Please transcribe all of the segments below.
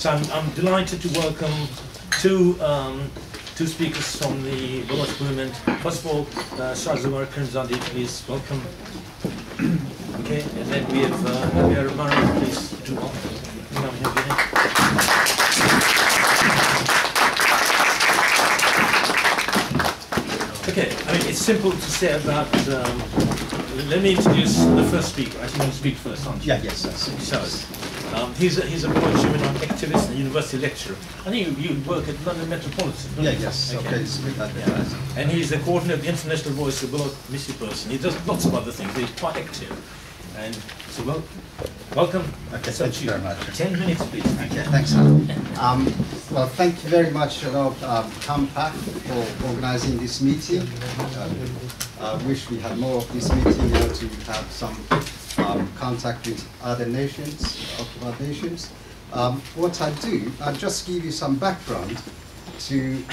So I'm delighted to welcome two speakers from the Baloch movement. First of all, Shahzavar Karimzadi, please welcome. Okay, and then we have Mara, please do on. Come here behind. Okay, I mean it's simple to say about. Let me introduce the first speaker. I think you'll speak first, aren't you? Yeah, yes, yes. He's a pro-human rights activist and university lecturer. I think you work at London Metropolitan. Yeah, yes. Okay. Yeah. And he's the coordinator of the International Voice of Baloch Missing Person. He does lots of other things. He's quite active. And so, welcome. Okay, thank you very much. 10 minutes, please. Okay, thanks. Well, thank you very much, Compact, for organizing this meeting. I wish we had more of this meeting to have some contact with other nations, occupied nations. What I do, I'll just give you some background to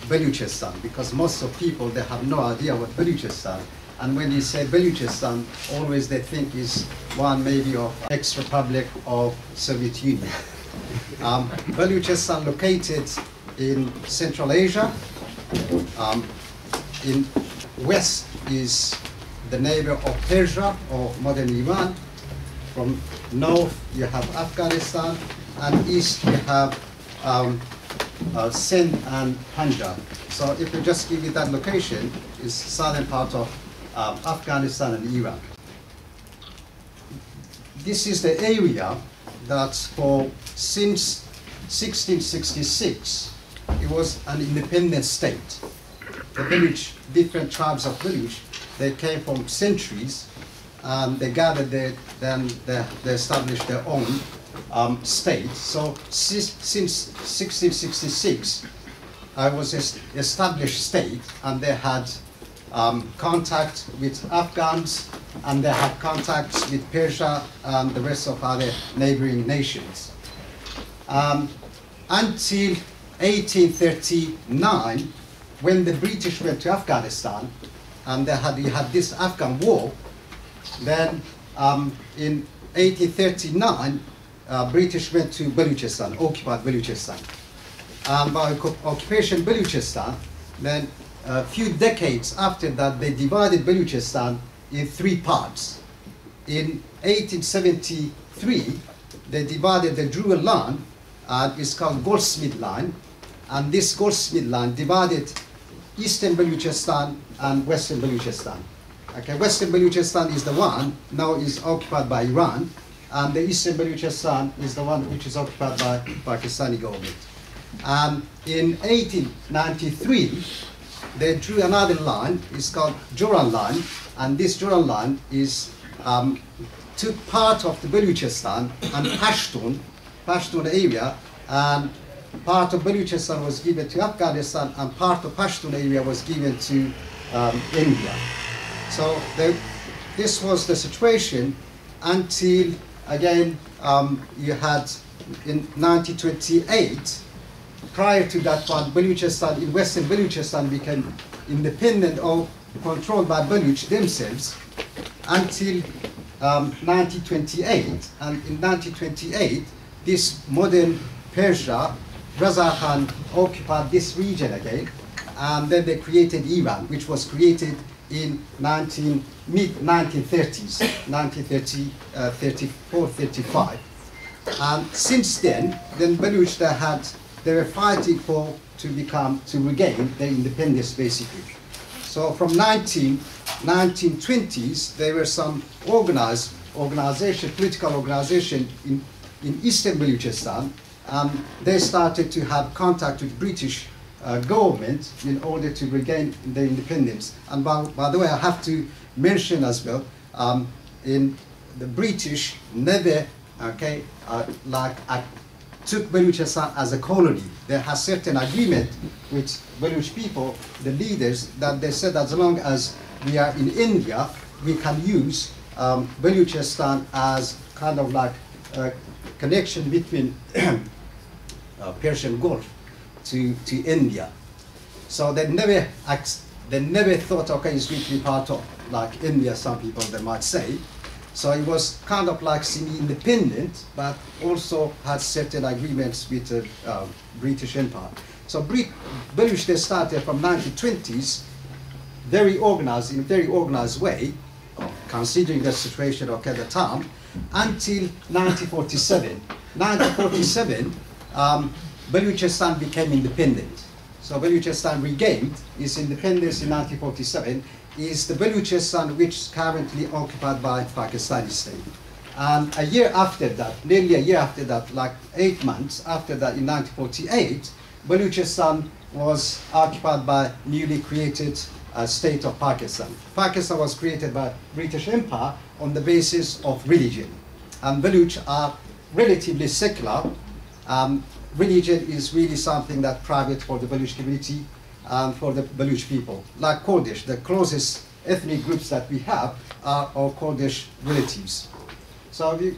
Baluchistan, because most of people, they have no idea what Baluchistan. And when you say Baluchistan, always they think is one maybe of ex-republic of Soviet Union. Baluchistan located in Central Asia. In west is the neighbor of Persia or modern Iran. From north you have Afghanistan, and east you have Sindh and Punjab. So if we just give you that location, is southern part of Afghanistan and Iran. This is the area that since 1666, it was an independent state. The village, different tribes of village, they came from centuries, and they gathered there, then they established their own state. So since 1666, I was established state, and they had contact with Afghans, and they had contacts with Persia and the rest of other neighboring nations. Until 1839, when the British went to Afghanistan, and you had this Afghan war, then in 1839, British went to Baluchistan, occupied Baluchistan. And by occupation Baluchistan, then a few decades after that, they divided Baluchistan in three parts. In 1873, they divided the Druid line, and it's called Goldsmith line, and this Goldsmith line divided eastern Baluchistan and western Baluchistan. Okay, western Baluchistan is the one now is occupied by Iran, and the eastern Baluchistan is the one which is occupied by Pakistani government. In 1893, they drew another line. It's called Joran line, and this Joran line is took part of the Baluchistan and Pashtun area, and part of Baluchistan was given to Afghanistan, and part of Pashtun area was given to India. So this was the situation until, again, you had in 1928, prior to that one, Baluchistan, in western Baluchistan became independent or controlled by Baluch themselves until 1928. And in 1928, this modern Persia, Raza Khan occupied this region again, and then they created Iran, which was created in mid-1930s, 1934, 35. And since then Baluch, they were fighting to regain their independence, basically. So from 1920s, there were some political organization in eastern Baluchistan, and they started to have contact with British government in order to regain their independence. And by the way, I have to mention as well, in the British never, took Baluchistan as a colony. They had certain agreement with Baluch people, the leaders, that they said as long as we are in India, we can use Baluchistan as kind of like a connection between Persian Gulf to India. So they never thought, okay, it's going to be part of like India, some people they might say. So it was kind of like semi-independent, but also had certain agreements with the British Empire. So Beluch, they started from 1920s, very organized, in a very organized way, considering the situation at the time, until 1947. 1947, Baluchistan became independent. So Baluchistan regained its independence in 1947, is the Baluchistan which is currently occupied by Pakistani state. And a year after that, nearly a year after that, like 8 months after that, in 1948, Baluchistan was occupied by newly created state of Pakistan. Pakistan was created by British Empire on the basis of religion. And Baluch are relatively secular. Religion is really something that's private for the Baluch community and for the Baluch people. Like Kurdish, the closest ethnic groups that we have are our Kurdish relatives. So we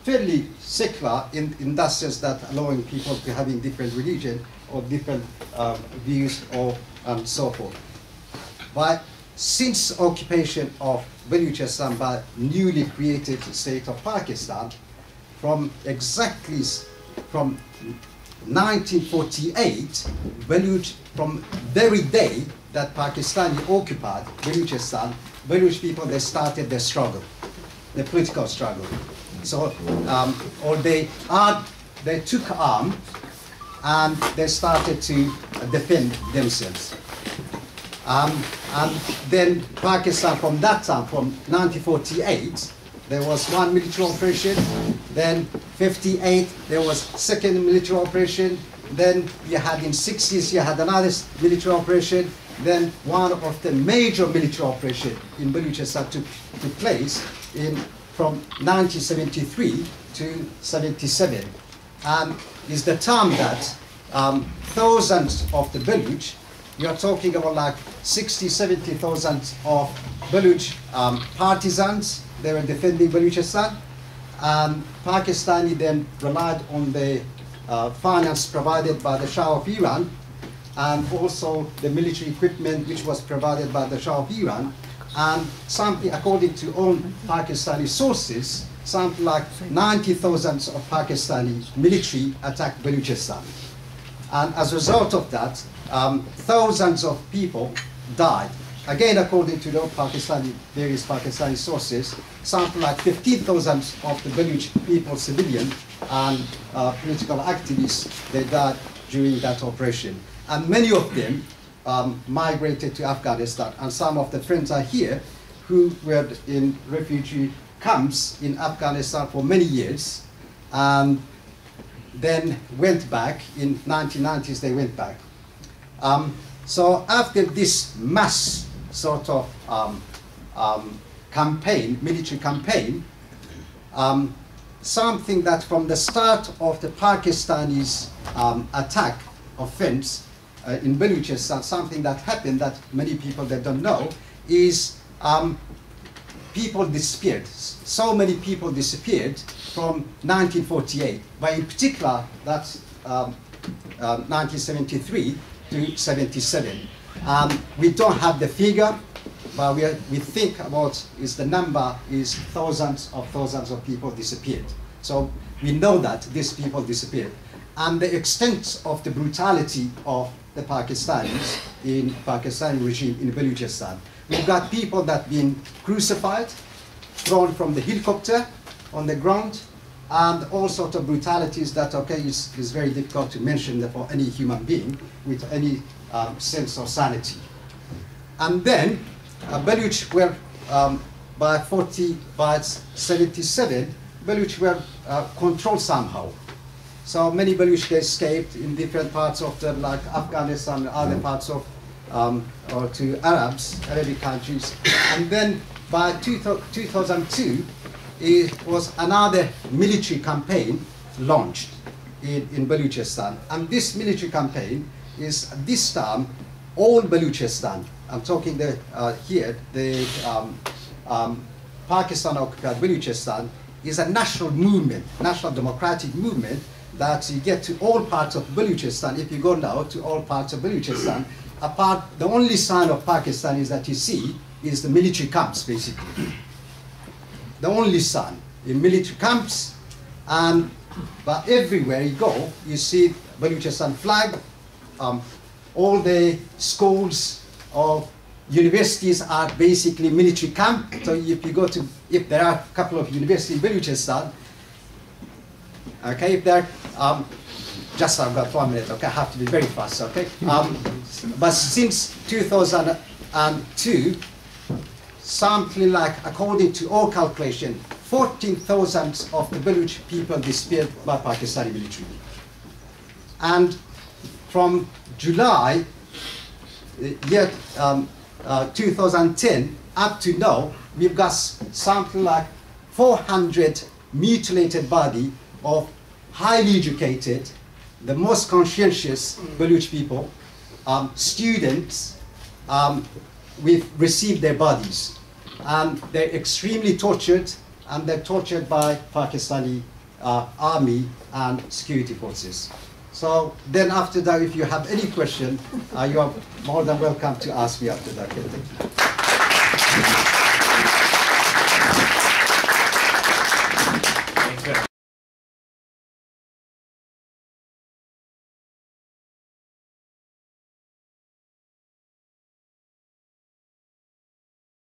fairly secular in that sense, that allowing people to having different religion or different views or so forth. But since occupation of Baluchistan by newly created state of Pakistan, from 1948, Baluch, from very day that Pakistani occupied Baluchistan, Baluch people, they started their struggle, the political struggle. So, or they took arm and they started to defend themselves. And then Pakistan, from that time, from 1948, there was one military operation. Then 58, there was second military operation. Then you had in 60s, you had another military operation. Then one of the major military operation in Baluchistan took place from 1973 to 77. And is the time that thousands of the Baluch, you're talking about like 60, 70,000 of Baluch partisans, they were defending Baluchistan. Pakistani then relied on the finance provided by the Shah of Iran, and also the military equipment which was provided by the Shah of Iran. And something, according to own Pakistani sources, something like 90,000 of Pakistani military attacked Baluchistan. And as a result of that, thousands of people died. Again, according to the various Pakistani sources, something like 15,000 of the Baluch people, civilian and political activists, they died during that operation. And many of them migrated to Afghanistan. And some of the friends are here who were in refugee camps in Afghanistan for many years, and then went back. In 1990s, they went back. So after this mass sort of campaign, military campaign, something that from the start of the Pakistanis' attack offense in Baluchistan, something that happened that many people that don't know is people disappeared. So many people disappeared from 1948, but in particular that's 1973 to 77. We don't have the figure, but we think about the number is thousands of people disappeared. So we know that these people disappeared. And the extent of the brutality of the Pakistanis in Pakistani regime in Baluchistan. We've got people that have been crucified, thrown from the helicopter on the ground, and all sorts of brutalities that, is very difficult to mention for any human being with any sense of sanity. And then Baluch were, by 77, Baluch were controlled somehow. So many Baluch escaped in different parts of like Afghanistan and other parts of, or to Arabic countries. And then by 2002, it was another military campaign launched in Baluchistan. And this military campaign is this time all Baluchistan. I'm talking here, the Pakistan occupied Baluchistan is a national movement, national democratic movement, that you get to all parts of Baluchistan. If you go now to all parts of Baluchistan, the only sign of Pakistan is that you see is the military camps, basically. the only son in military camps, and but everywhere you go, you see Baluchistan flag. All the schools or universities are basically military camp. So if you go to, if there are a couple of universities in Baluchistan, okay, if there are, just I've got 1 minute, okay, I have to be very fast, okay? But since 2002, something like, according to all calculation, 14,000 of the Baluch people disappeared by Pakistani military. And from July, year 2010 up to now, we've got something like 400 mutilated body of highly educated, the most conscientious Baluch people, students, we've received their bodies. And they're extremely tortured, and they're tortured by Pakistani army and security forces. So then after that, if you have any question, you are more than welcome to ask me after that.